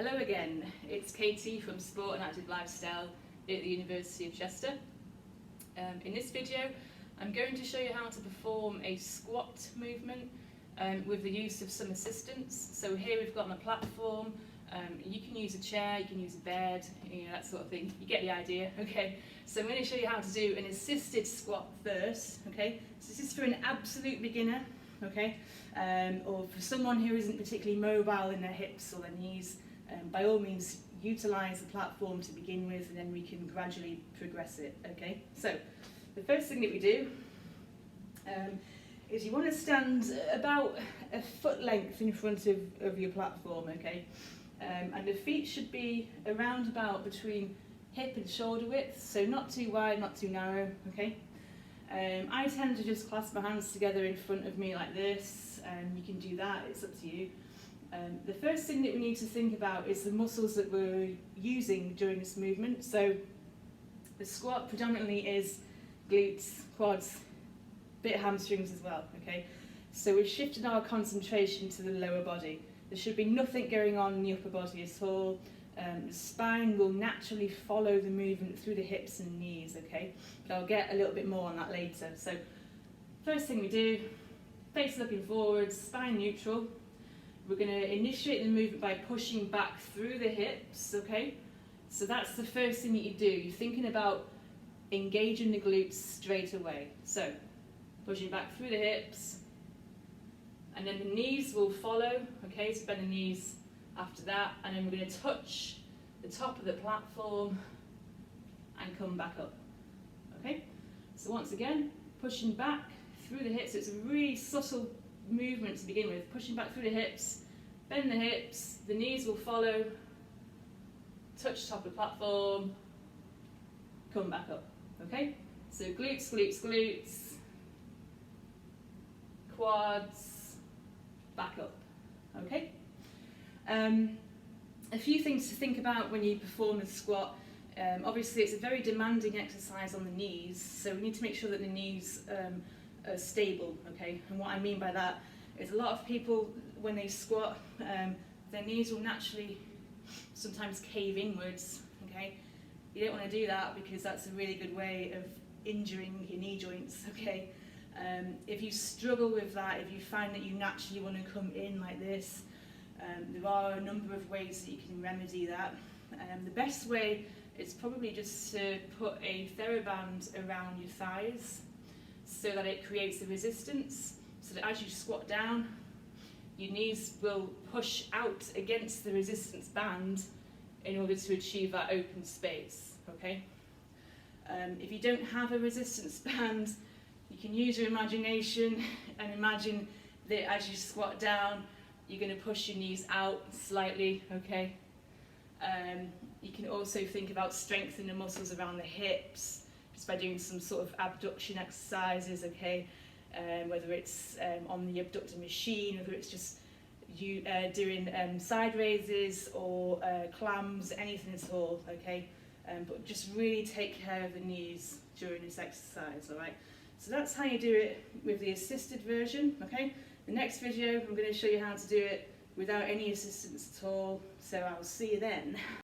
Hello again, it's Katie from Sport and Active Lifestyle at the University of Chester. In this video I'm going to show you how to perform a squat movement with the use of some assistance. So here we've got on a platform, you can use a chair, you can use a bed, that sort of thing, you get the idea, okay? So I'm going to show you how to do an assisted squat first, okay? So this is for an absolute beginner, okay? Or for someone who isn't particularly mobile in their hips or their knees. By all means, utilise the platform to begin with, and then we can gradually progress it, okay? So, the first thing that we do is you want to stand about a foot length in front of your platform, okay? And the feet should be around about between hip and shoulder width, so not too wide, not too narrow, okay? I tend to just clasp my hands together in front of me like this, and you can do that, it's up to you. The first thing that we need to think about is the muscles that we're using during this movement. So the squat predominantly is glutes, quads, bit of hamstrings as well, okay? So we've shifted our concentration to the lower body. There should be nothing going on in the upper body at all. The spine will naturally follow the movement through the hips and knees, okay? But I'll get a little bit more on that later. So first thing we do, face looking forwards, spine neutral. We're going to initiate the movement by pushing back through the hips, okay? So that's the first thing that you do. You're thinking about engaging the glutes straight away. So, pushing back through the hips, and then the knees will follow, okay? So bend the knees after that, and then we're going to touch the top of the platform and come back up, okay? So once again, pushing back through the hips. So it's a really subtle movement to begin with, pushing back through the hips, bend the hips, the knees will follow, touch top of the platform, come back up, okay? So glutes, glutes, glutes, quads, back up, okay? A few things to think about when you perform a squat. Obviously it's a very demanding exercise on the knees, so we need to make sure that the knees are stable, okay? And what I mean by that is a lot of people, when they squat, their knees will naturally sometimes cave inwards, okay? You don't want to do that because that's a really good way of injuring your knee joints, okay? If you struggle with that, if you find that you naturally want to come in like this, there are a number of ways that you can remedy that. The best way is probably just to put a TheraBand around your thighs, so that it creates a resistance, so that as you squat down, your knees will push out against the resistance band in order to achieve that open space, okay? If you don't have a resistance band, you can use your imagination and imagine that as you squat down, you're going to push your knees out slightly, okay? You can also think about strengthening the muscles around the hips, just by doing some sort of abduction exercises, okay? Whether it's on the abductor machine, whether it's just you doing side raises or clams, anything at all, okay? But just really take care of the knees during this exercise, all right? So that's how you do it with the assisted version, okay? The next video, I'm going to show you how to do it without any assistance at all, so I'll see you then.